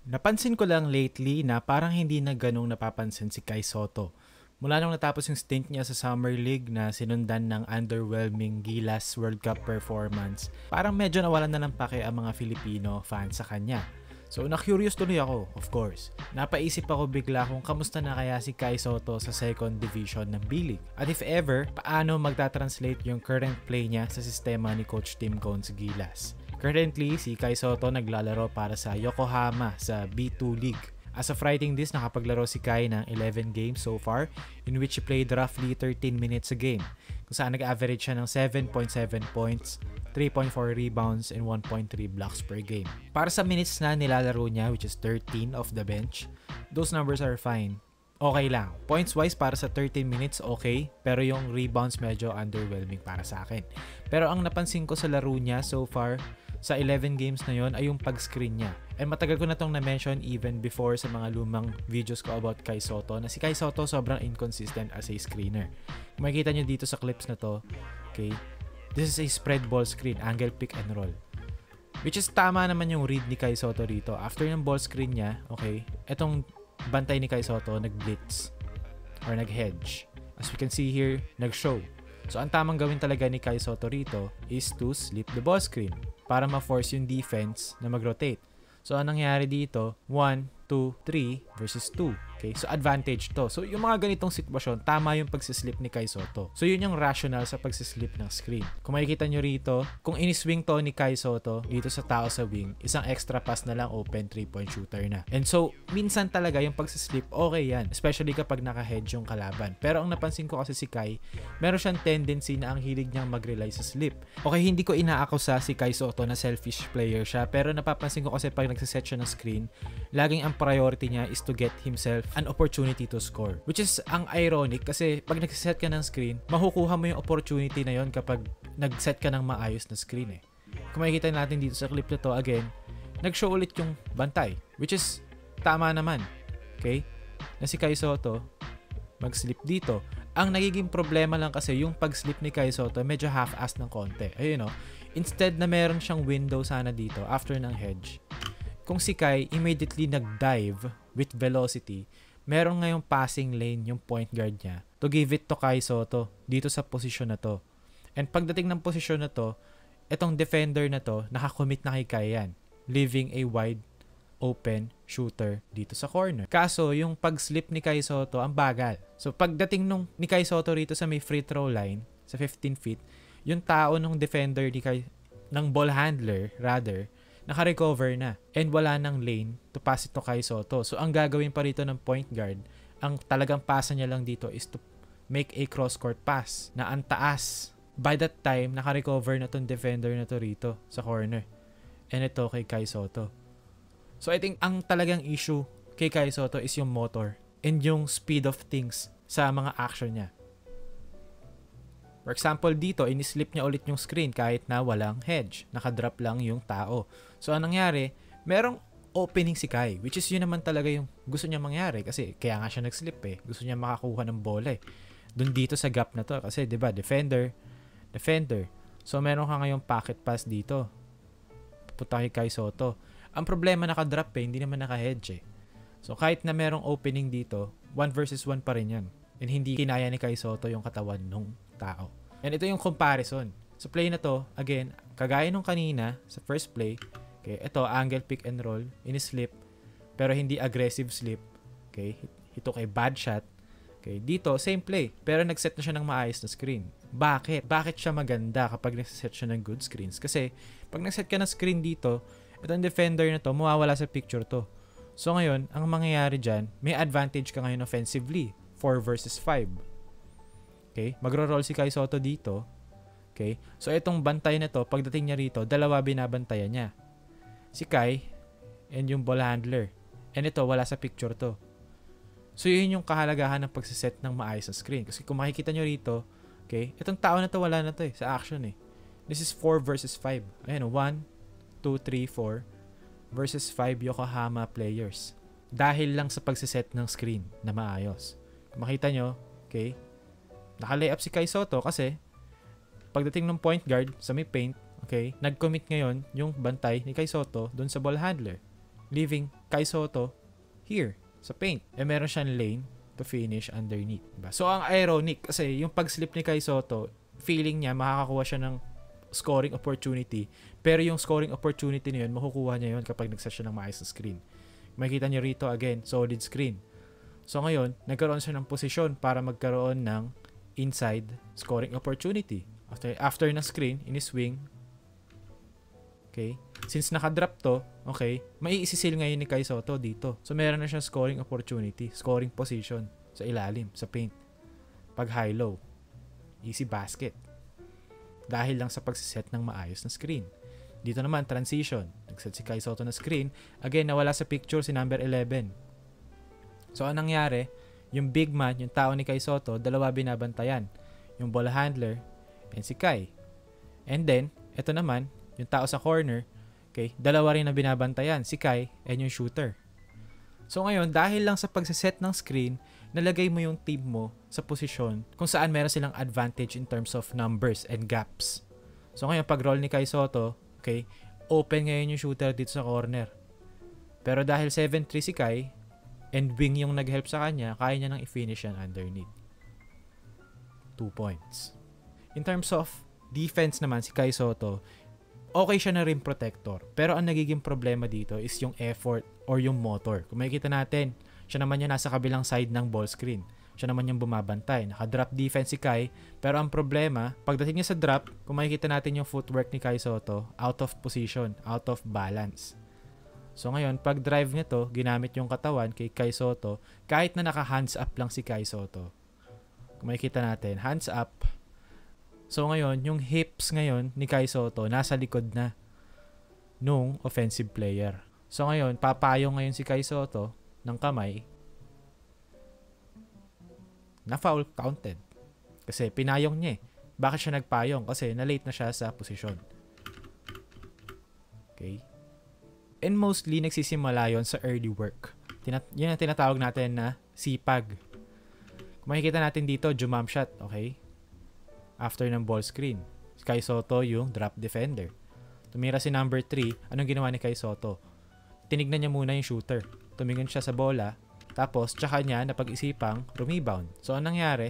Napansin ko lang lately na parang hindi na ganong napapansin si Kai Sotto. Mula nung natapos yung stint niya sa Summer League na sinundan ng underwhelming Gilas World Cup performance, parang medyo nawalan na ng pake ang mga Filipino fans sa kanya. So na-curious tuloy ako, of course. Napaisip ako bigla kung kamusta na kaya si Kai Sotto sa second division ng B-League. At if ever, paano magta-translate yung current play niya sa sistema ni Coach Tim Cone sa Gilas. Currently, si Kai Sotto naglalaro para sa Yokohama sa B2 League. As of writing this, nakapaglaro si Kai ng 11 games so far, in which he played roughly 13 minutes a game, kung saan nag-average siya ng 7.7 points, 3.4 rebounds, and 1.3 blocks per game. Para sa minutes na nilalaro niya, which is 13 off the bench, those numbers are fine. Okay lang. Points-wise, para sa 13 minutes, okay. Pero yung rebounds medyo underwhelming para sa akin. Pero ang napansin ko sa laro niya so far, sa 11 games na yon ay yung pag-screen niya. And matagal ko na tong na-mention even before sa mga lumang videos ko about Kai Sotto na si Kai Sotto sobrang inconsistent as a screener. Kung makikita nyo dito sa clips na to, okay, this is a spread ball screen, angle pick and roll. Which is tama naman yung read ni Kai Sotto rito. After yung ball screen niya, okay, etong bantay ni Kai Sotto nag-blitz or nag-hedge. As we can see here, nag-show. So ang tamang gawin talaga ni Kai Sotto rito is to slip the ball screen para ma-force yung defense na mag-rotate. So anong nangyari dito? 1, 2, 3 versus 2. Okay? So advantage to. So yung mga ganitong sitwasyon, tama yung pagsislip ni Kai Sotto. So yun yung rational sa pagsislip ng screen. Kung makikita nyo rito, kung iniswing to ni Kai Sotto dito sa tao sa wing, isang extra pass na lang open 3-point shooter na. And so, minsan talaga yung pagsislip, okay yan. Especially kapag naka-hedge yung kalaban. Pero ang napansin ko kasi si Kai, meron siyang tendency na ang hilig niyang mag-rely sa slip. Okay, hindi ko inaakusa si Kai Sotto na selfish player siya, pero napapansin ko kasi pag nagsiset siya ng screen, laging ang priority niya is to get himself an opportunity to score. Which is ang ironic kasi pag nagsiset ka ng screen, makukuha mo yung opportunity na yon kapag nag-set ka ng maayos na screen eh. Kung makikita natin dito sa clip na to, again, nag-show ulit yung bantay. Which is tama naman. Okay? Na si Kai Sotto mag-slip dito. Ang nagiging problema lang kasi yung pag-slip ni Kai Sotto medyo half-assed ng konti. Ayun o. Instead na meron siyang window sana dito after ng hedge, kung si Kai immediately nag-dive with velocity, meron ngayong passing lane yung point guard niya to give it to Kai Sotto dito sa posisyon na to. And pagdating ng posisyon na to, etong defender na to, nakakommit na kay Kai yan, leaving a wide open shooter dito sa corner. Kaso, yung pag-slip ni Kai Sotto, ang bagal. So, pagdating ni Kai Sotto rito sa may free throw line, sa 15 feet, yung tao nung defender ng ball handler, rather, naka-recover na. And wala nang lane to pass it to Kai Sotto. So, ang gagawin pa rito ng point guard, ang talagang pasa niya lang dito is to make a cross-court pass na ang taas. By that time, naka-recover na tong defender na to rito sa corner. And ito kay Kai Sotto. So, I think ang talagang issue kay Kai Sotto is yung motor and yung speed of things sa mga action niya. For example, dito, inislip niya ulit yung screen kahit na walang hedge. Nakadrop lang yung tao. So, anong nangyari? Merong opening si Kai, which is yun naman talaga yung gusto niya mangyari kasi kaya nga siya nag-slip eh. Gusto niya makakuha ng bola eh. Doon dito sa gap na to kasi 'di ba, defender. So, meron ka ngayong pocket pass dito. Pupunta kay Kai Sotto. Ang problema nakadrop eh, hindi naman naka-hedge eh. So, kahit na merong opening dito, 1 versus 1 pa rin yan. And hindi kinaya ni Kai Sotto yung katawan nung tao. And ito yung comparison. Sa play na to, again, kagaya nung kanina, sa first play, okay, ito, angle pick and roll, in-slip, pero hindi aggressive slip. Okay, he took a bad shot. Okay, dito, same play, pero nag-set na siya ng maayos na screen. Bakit? Bakit siya maganda kapag nag-set siya ng good screens? Kasi, pag nag-set ka ng screen dito, itong defender na to, mawawala sa picture to. So ngayon, ang mangyayari dyan, may advantage ka ngayon offensively. 4 versus 5. Okay? Magro-roll si Kai Sotto dito. Okay? So itong bantay na to, pagdating niya rito, dalawa binabantayan niya. Si Kai and yung ball handler. And ito, wala sa picture to. So yun yung kahalagahan ng pagsiset ng maayos na screen. Kasi kung makikita nyo rito, okay, itong tao na to, wala na to eh, sa action eh. This is 4 versus 5. Ayan o, 1, 2, 3, 4 versus 5 Yokohama players. Dahil lang sa pagsiset ng screen na maayos. Kung makita nyo, okay, naka-layup si Kai Sotto kasi pagdating ng point guard sa may paint, okay, nag-commit ngayon yung bantay ni Kai Sotto dun sa ball handler, leaving Kai Sotto here sa paint. Meron siyang lane to finish underneath. Diba? So, ang ironic kasi yung pag-slip ni Kai Sotto, feeling niya makakakuha siya ng scoring opportunity. Pero yung scoring opportunity na yun, makukuha niya yun kapag nagset siya ng maayos na screen. Makikita niyo rito again, solid screen. So ngayon, nagkaroon siya ng posisyon para magkaroon ng inside scoring opportunity. After ng screen, ini-swing. Okay? Since naka-drop to, okay, maiisisil ngayon ni Kai Sotto dito. So meron na siyang scoring opportunity, scoring position sa ilalim, sa paint. Pag high-low, easy basket. Dahil lang sa pagsiset ng maayos na screen. Dito naman, transition. Nagset si Kai Sotto na screen. Again, nawala sa picture si number 11. So, anong nangyari? Yung big man, yung tao ni Kai Sotto, dalawa binabantayan. Yung ball handler and si Kai. And then, ito naman, yung tao sa corner, okay, dalawa rin na binabantayan. Si Kai and yung shooter. So, ngayon, dahil lang sa pagsiset ng screen, nalagay mo yung team mo sa posisyon kung saan meron silang advantage in terms of numbers and gaps. So, ngayon, pag roll ni Kai Sotto, okay, open ngayon yung shooter dito sa corner. Pero dahil 7-3 si Kai, and wing yung nag-help sa kanya, kaya niya nang i-finish yan underneath. 2 points. In terms of defense naman, si Kai Sotto, okay siya na rin protector. Pero ang nagiging problema dito is yung effort or yung motor. Kung makikita natin, siya naman yung nasa kabilang side ng ball screen. Siya naman yung bumabantay. Naka-drop defense si Kai. Pero ang problema, pagdating niya sa drop, kung makikita natin yung footwork ni Kai Sotto, out of position, out of balance. So ngayon, pag drive nito, ginamit yung katawan kay Kai Sotto, kahit na naka-hands up lang si Kai Sotto. Kung makikita natin, hands up. So ngayon, yung hips ngayon ni Kai Sotto, nasa likod na nung offensive player. So ngayon, papayong ngayon si Kai Sotto ng kamay na foul counted. Kasi pinayong niya eh. Bakit siya nagpayong? Kasi na-late na siya sa posisyon. Okay? And mostly, nagsisimula yon sa early work. Yun ang tinatawag natin na sipag. Kung makikita natin dito, jump shot, okay? After ng ball screen. Si Kai Sotto yung drop defender. Tumira si number 3. Anong ginawa ni Kai Sotto? Tinignan niya muna yung shooter. Tumingin siya sa bola. Tapos, tsaka niya napag-isipang rebound. So, anong nangyari?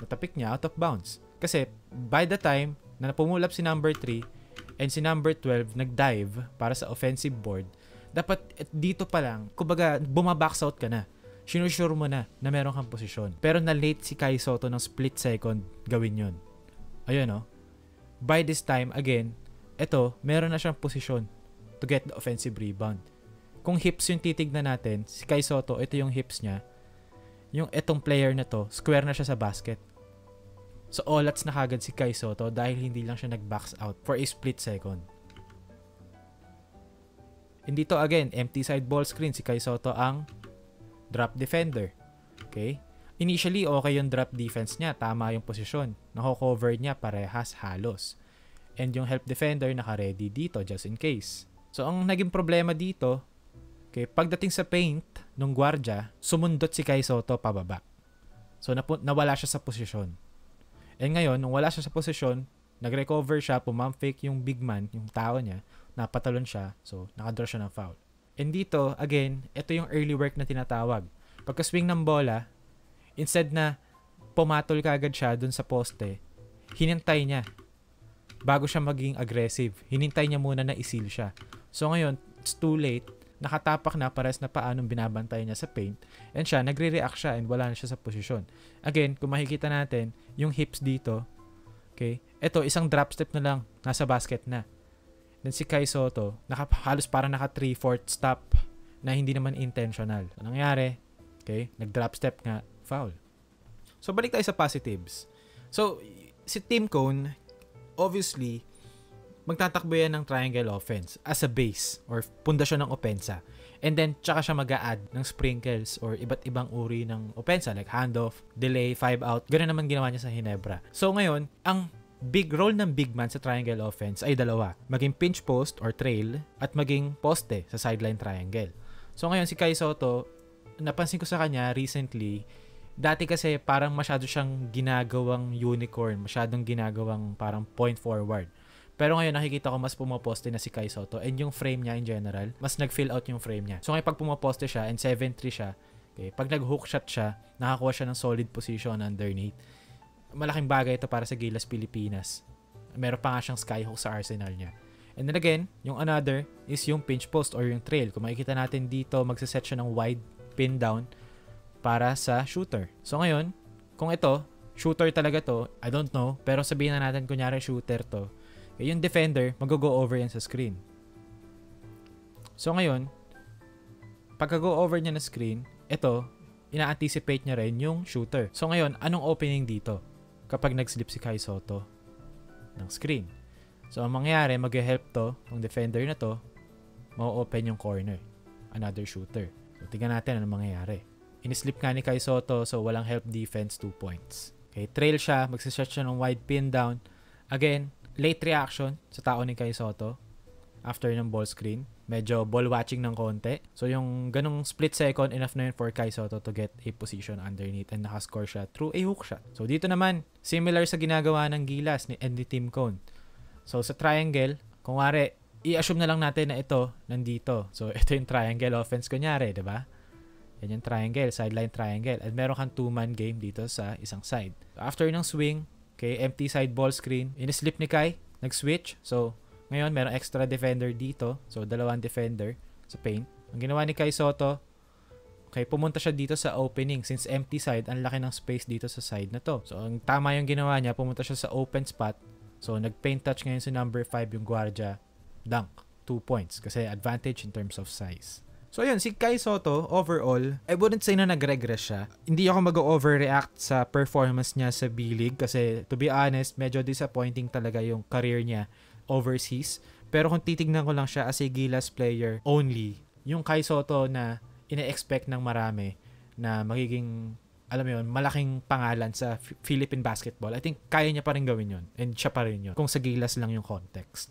Natapik niya out of bounds. Kasi, by the time na pumulap si number 3, and si number 12 nag-dive para sa offensive board, dapat dito pa lang, kumbaga bumabox out ka na. Sinusure mo na meron kang posisyon. Pero na-late si Kai Sotto ng split second gawin yun. Ayun no. By this time, again, eto, meron na siyang posisyon to get the offensive rebound. Kung hips yung titignan natin, si Kai Sotto, ito yung hips niya. Yung etong player na to, square na siya sa basket. So, all-outs na kagad si Kai Sotto dahil hindi lang siya nag-box out for a split second. And dito again, empty side ball screen. Si Kai Sotto ang drop defender. Okay? Initially, okay yung drop defense niya. Tama yung posisyon. Nako-cover niya parehas halos. And yung help defender naka-ready dito just in case. So, ang naging problema dito, okay, pagdating sa paint nung gwardiya, sumundot si Kai Sotto pababa. So, nawala siya sa posisyon. And ngayon, nung wala siya sa posisyon, nag-recover siya, pumump fake yung big man, yung tao niya, napatalon siya, so nakadraw siya ng foul. And dito, again, ito yung early work na tinatawag. Pagka-swing ng bola, instead na pumatol kaagad siya dun sa poste, hinintay niya bago siya maging aggressive. Hinintay niya muna na isil siya. So ngayon, it's too late. Nakatapak na pares na paanong binabantay niya sa paint. And siya, nagre-react siya and wala na siya sa posisyon. Again, kung makikita natin, yung hips dito, okay, ito, isang drop step na lang, nasa basket na. Then si Kai Sotto, halos parang naka 3/4 stop na hindi naman intentional. Anong nangyari? Okay, nag-drop step nga, foul. So, balik tayo sa positives. So, si Tim Cone, obviously, magtatakbo yan ng triangle offense as a base or pundasyon ng opensa. And then, tsaka siya mag-a-add ng sprinkles or iba't ibang uri ng opensa like handoff, delay, 5 out. Ganun naman ginawa niya sa Ginebra. So, ngayon, ang big role ng big man sa triangle offense ay dalawa. Maging pinch post or trail at maging poste sa sideline triangle. So, ngayon, si Kai Sotto, napansin ko sa kanya recently, dati kasi parang masyado siyang ginagawang unicorn, masyadong ginagawang parang point forward. Pero ngayon nakikita ko mas pumaposte na si Kai Sotto and yung frame niya in general, mas nag-fill out yung frame niya. So ngayon pag pumaposte siya and 7-3 siya, okay, pag nag-hook shot siya, nakakuha siya ng solid position underneath. Malaking bagay ito para sa Gilas Pilipinas. Meron pa nga siyang skyhook sa arsenal niya. And then again, yung another is yung pinch post or yung trail. Kung makikita natin dito, magsaset siya ng wide pin down para sa shooter. So ngayon, kung ito, shooter talaga to, I don't know, pero sabihin na natin kunyari shooter to, yung defender, mag-go over yan sa screen. So ngayon, pagka-go over niya na screen, ito, ina-anticipate niya rin yung shooter. So ngayon, anong opening dito kapag nag-slip si Kai Sotto ng screen? So ang mangyayari, mag-help to, yung defender na to, ma-open yung corner. Another shooter. So tingnan natin anong mangyayari. In-slip nga ni Kai Sotto, so walang help defense, 2 points. Okay, trail siya, magsiset siya ng wide pin down. Again, late reaction sa tao ni Kai Sotto after ng ball screen. Medyo ball watching ng konti. So yung ganong split second, enough na yun for Kai Sotto to get a position underneath and nakascore siya through a hook shot. So dito naman, similar sa ginagawa ng Gilas ni Team Cone. So sa triangle, kung wari, i-assume na lang natin na ito nandito. So ito yung triangle offense kunyari, diba? Yan yung triangle, sideline triangle. At meron kang 2-man game dito sa isang side. After ng swing, okay, empty side ball screen, in-slip ni Kai, nag-switch. So ngayon, meron extra defender dito. So, 2 defender sa paint. Ang ginawa ni Kai Sotto, okay, pumunta siya dito sa opening. Since empty side, ang laki ng space dito sa side na to. So, ang tama yung ginawa niya, pumunta siya sa open spot. So, nag-paint touch ngayon si number 5 yung guardia. Dunk. 2 points. Kasi advantage in terms of size. So, yun. Si Kai Sotto, overall, I wouldn't say na nag-regress siya. Hindi ako mag-overreact sa performance niya sa B-League. Kasi, to be honest, medyo disappointing talaga yung career niya overseas. Pero kung titignan ko lang siya as a Gilas player only, yung Kai Sotto na ina-expect ng marami na magiging, alam mo yun, malaking pangalan sa Philippine basketball, I think kaya niya pa rin gawin yun. And siya pa rin yun. Kung sa Gilas lang yung context.